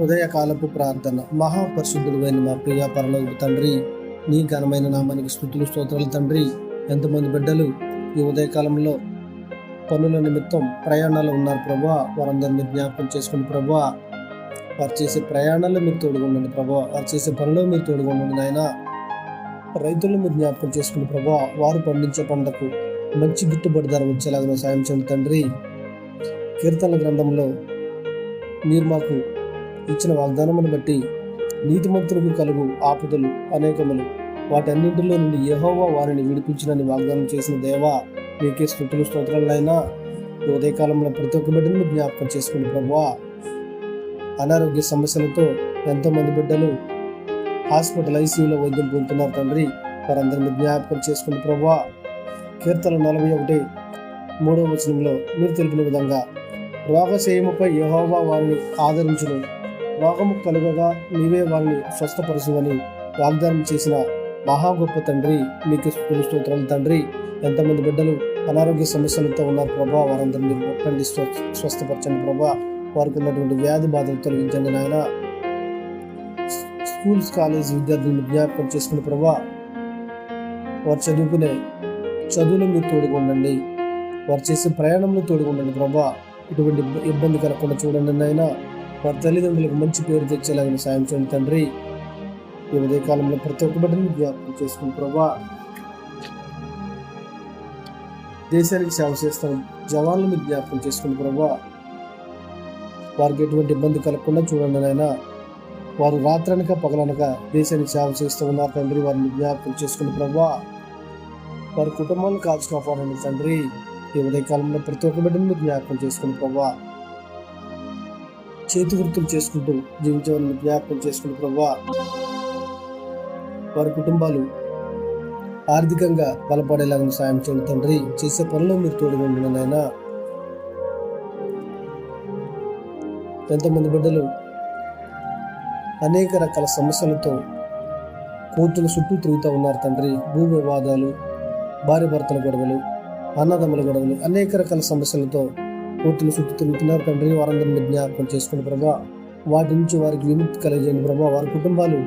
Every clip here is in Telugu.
ఉదయకాలపు ప్రార్థన. మహాపరిశుద్ధుడైన మా ప్రియ పరలోకపు తండ్రి, నీ ఘనమైన నామానికి స్తుతులు స్తోత్రాలు తండ్రి. ఎంతమంది బిడ్డలు ఈ ఉదయకాలంలో పనుల నిమిత్తం ప్రయాణాలు ఉన్నారు ప్రభా, వారందరినీ జ్ఞాపకం చేసుకుని ప్రభా, వారు చేసే ప్రయాణాల్లో మీరు తోడుగుండండి ప్రభా, వారు చేసే పనిలో మీరు తోడుగుండండి నాయన. రైతులను మీరు జ్ఞాపకం చేసుకుని ప్రభా, వారు పండించే పంటకు మంచి గిట్టుబాటు ధర వచ్చేలాగా సాయం చేయండి తండ్రి. కీర్తనల గ్రంథంలో మీరు మాకు ఇచ్చిన వాగ్దానమును బట్టి నీతిమంతులకు కలుగు ఆపదలు అనేకములు, వాటన్నింటిలో నుండి యెహోవా వారిని విడిపించినని వాగ్దానం చేసిన దేవా, మీకే స్తుతులు స్తోత్రాలైనా. ఉదయకాలంలో ప్రతి ఒక్క బిడ్డను జ్ఞాపకం చేసుకుని ప్రభా, అనారోగ్య సమస్యలతో ఎంతోమంది బిడ్డలు హాస్పిటల్ ఐసీయూలో వైద్యం పొందుతున్నారు తండ్రి, వారందరినీ జ్ఞాపకం చేసుకుని ప్రభా. కీర్తన 41:3 మీరు తెలిపిన విధంగా, రోగశయముపై యెహోవా వారిని ఆదరించును, రోగము కలుగగా నీవే వారిని స్వస్థపరచువని వాగ్దానం చేసిన మహా గొప్ప తండ్రి, మీకు స్తోత్రాలు తండ్రి. ఎంతమంది బిడ్డలు అనారోగ్య సమస్యలతో ఉన్నారు ప్రభా, వారందరినీ ముట్టండి, స్వస్థపరచండి ప్రభా. వారికి ఉన్నటువంటి వ్యాధి బాధలు తొలగించండి నాయన. స్కూల్స్ కాలేజ్ విద్యార్థులను జ్ఞాపకం చేసుకుని ప్రభా, వారు చదువుకునే చదువులు మీరు తోడుకుండండి, వారు చేసే ప్రయాణంలో తోడుకుండండి ప్రభా. ఇటువంటి ఇబ్బంది కలగకుండా చూడండి నాయన. వారి తల్లిదండ్రులకు మంచి పేరు తెచ్చేలాగా సాయం చేయండి తండ్రి. ఈ ఉదయకాలంలో ప్రతి ఒక్క బిడ్డను జ్ఞాపకం చేసుకుని ప్రభా, దేశానికి సేవ చేస్తాం జవాన్లు మీరు జ్ఞాపకం చేసుకుని ప్రభా, వారికి ఎటువంటి ఇబ్బంది కలగకుండా చూడండి నాయన. వారు రాత్రనక పగలనక దేశానికి సేవ చేస్తూ ఉన్నారు తండ్రి, వారిని జ్ఞాపకం చేసుకుని ప్రభా, వారి కుటుంబాలను కాల్చి కాపాడండి తండ్రి. ఈ ఉదయకాలంలో ప్రతి ఒక్క బిడ్డను జ్ఞాపకం చేసుకుని ప్రభా, చేతి వృత్తులు చేసుకుంటూ జీవించేవారిని జ్ఞాపకం చేసుకుని ప్రభా, వారి కుటుంబాలు ఆర్థికంగా బలపడేలాగా సాయం చేయండి తండ్రి. చేసే పనులు మీరు తోడుగా ఉండండి నాయన. ఎంతమంది బిడ్డలు అనేక రకాల సమస్యలతో కోర్టుల చుట్టూ తిరుగుతూ ఉన్నారు తండ్రి. భూ వివాదాలు, భార్య భర్తల గొడవలు, అన్నదమ్ముల గొడవలు, అనేక రకాల సమస్యలతో కోర్టుల చుట్టూ తిరుగుతున్నారు తండ్రి. వారందరినీ జ్ఞాపకం చేసుకుని ప్రభా, వాటి నుంచి వారికి విముక్తి కలిగేయండి ప్రభా. వారి కుటుంబాలు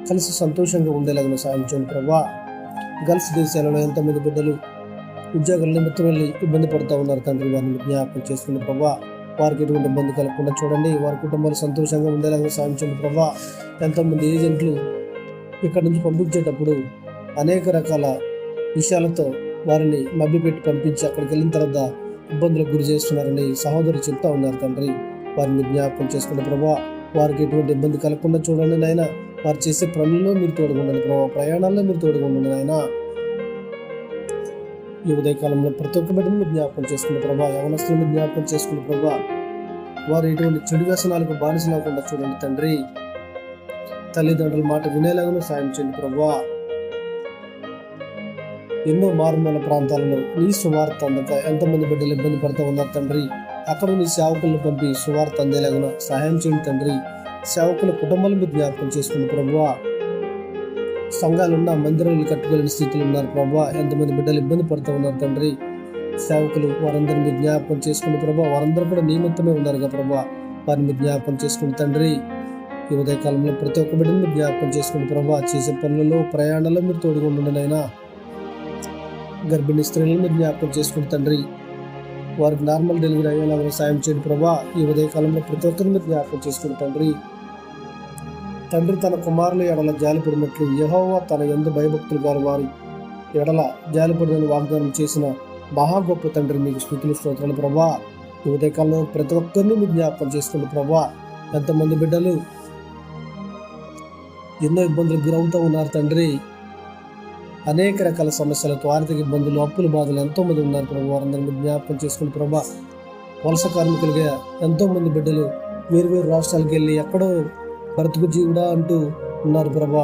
కలిసి సంతోషంగా ఉండేలాగా సాయం చేయండి ప్రభా. గల్ఫ్ దేశాలలో ఎంతమంది బిడ్డలు ఉద్యోగాల నిమిత్తం వెళ్ళి ఇబ్బంది పడుతూ ఉన్నారు తండ్రి, వారిని జ్ఞాపకం చేసుకుని ప్రభా, వారికి ఎటువంటి ఇబ్బంది కలగకుండా చూడండి. వారి కుటుంబాలు సంతోషంగా ఉండేలాగా సాయం చేయండి ప్రభా. ఎంతోమంది ఏజెంట్లు ఇక్కడ నుంచి పంపించేటప్పుడు అనేక రకాల విషయాలతో వారిని మభ్యపెట్టి పంపించి అక్కడికి వెళ్ళిన తర్వాత ఇబ్బందులకు గురి చేస్తున్నారని సహోదరులు చెప్తా ఉన్నారు తండ్రి. వారిని జ్ఞాపకం చేసుకున్న ప్రభా, వారికి ఎటువంటి ఇబ్బంది కలగకుండా చూడండి నాయన. వారు చేసే పనుల్లో మీరు తోడుగా ఉండండి ప్రభా, ప్రయాణాల్లో మీరు తోడుగా ఉండండి నాయన. ఈ ఉదయకాలంలో ప్రతి ఒక్క బిడ్డను జ్ఞాపకం చేసుకున్న ప్రభా, యవనస్తులను జ్ఞాపకం చేసుకున్న ప్రభా, వారు ఎటువంటి చెడు వ్యసనాలకు బానిసలకుండా చూడండి తండ్రి. తల్లిదండ్రుల మాట వినేలాగానూ సాయం చేయండి ప్రభా. ఎన్నో మారుమూల ప్రాంతాలలో నీ సువార్త అందక ఎంతమంది బిడ్డలు ఇబ్బంది పడుతూ ఉన్నారు తండ్రి. అక్కడ నీ సేవకులను పంపి సువార్త అందేలాగా సహాయం చేయండి తండ్రి. సేవకుల కుటుంబాలను మీరు జ్ఞాపకం చేసుకుని ప్రభువా, సంఘాలున్న మందిరాలు కట్టుకోలేని స్థితిలో ఉన్నారు ప్రభా. ఎంతమంది బిడ్డలు ఇబ్బంది పడుతూ ఉన్నారు తండ్రి. సేవకులు వారందరినీ జ్ఞాపకం చేసుకుని ప్రభా, వారందరూ కూడా నియమితమే ఉన్నారుగా ప్రభా, వారిని జ్ఞాపకం చేసుకుని తండ్రి. ఈ ఉదయకాలంలో ప్రతి ఒక్క బిడ్డను జ్ఞాపకం చేసుకుని ప్రభా, చేసే పనులలో ప్రయాణాల్లో మీరు తోడుగా ఉండండి అయినా. గర్భిణీ స్త్రీలను మీరు జ్ఞాపకం చేసుకుని తండ్రి, వారికి నార్మల్ డెలివరీ అయ్యేలాగా సాయం చేయండి ప్రభా. ఈ ఉదయకాలంలో ప్రతి ఒక్కరిని మీరు జ్ఞాపకం చేసుకుని తండ్రి. తండ్రి తన కుమారుల ఎడల జాలిపడినట్లు యెహోవా తన యందు భయభక్తులు గారు వారి ఎడల జాలిపడిన వాగ్దానం చేసిన మహా గొప్ప తండ్రి, మీకు స్తుతులు స్తోత్రాలు ప్రభా. ఈ ఉదయకాలంలో ప్రతి ఒక్కరిని మీరు జ్ఞాపకం చేసుకుని ప్రభా. ఎంతమంది బిడ్డలు ఎన్నో ఇబ్బందులకు గురవుతూ ఉన్నారు తండ్రి. అనేక రకాల సమస్యలతో ఆర్థిక ఇబ్బందులు, అప్పుల బాధలు ఎంతోమంది ఉన్నారు ప్రభా. వారందరినీ జ్ఞాపకం చేసుకుని ప్రభా. వలస కార్మికులుగా ఎంతోమంది బిడ్డలు వేరు రాష్ట్రాలకు వెళ్ళి ఎక్కడో బ్రతుకు జీవుడా అంటూ ఉన్నారు ప్రభా.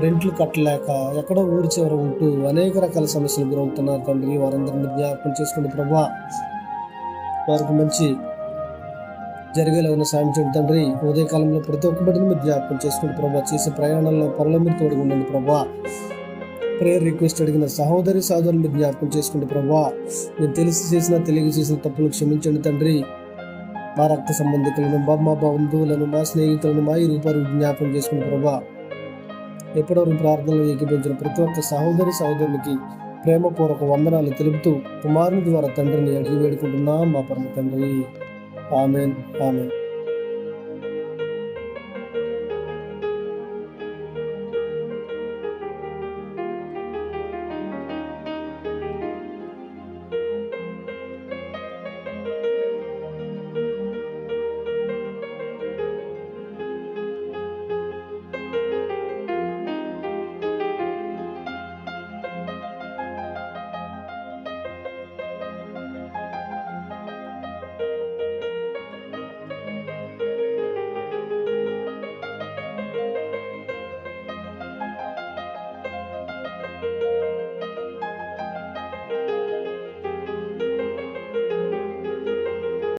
రెంట్లు కట్టలేక ఎక్కడో ఊరి చివర ఉంటూ అనేక రకాల సమస్యలు గురవుతున్నారు తండ్రి. వారందరినీ జ్ఞాపకం చేసుకుని ప్రభా, వారికి మంచి జరిగేలాగా సాయం చేయండి తండ్రి. ఉదయకాలంలో ప్రతి ఒక్క బిడ్డను మీరు జ్ఞాపకం చేసుకుని ప్రభా, చేసే ప్రయాణాల్లో పనుల మీరు తోడుగా ఉండండి ప్రభా. ప్రేయర్ రిక్వెస్ట్ అడిగిన సహోదరులు మీరు జ్ఞాపకం చేసుకుంటే ప్రభా, నేను తెలిసి చేసిన తెలియక చేసిన తప్పులు క్షమించండి తండ్రి. మా రక్త సంబంధికులను, మా బంధువులను, మా స్నేహితులను, మా ఇరుపరు జ్ఞాపకం చేసుకుని ప్రభా, ఎప్పటివరకు ప్రార్థనలు ఏకీపించిన ప్రతి ఒక్క సహోదరి సహోదరునికి ప్రేమపూర్వక వందనాలు తెలుపుతూ కుమారుని ద్వారా తండ్రిని అడిగి వేడుకుంటున్నాం మా పరమ తండ్రి. Amen, amen.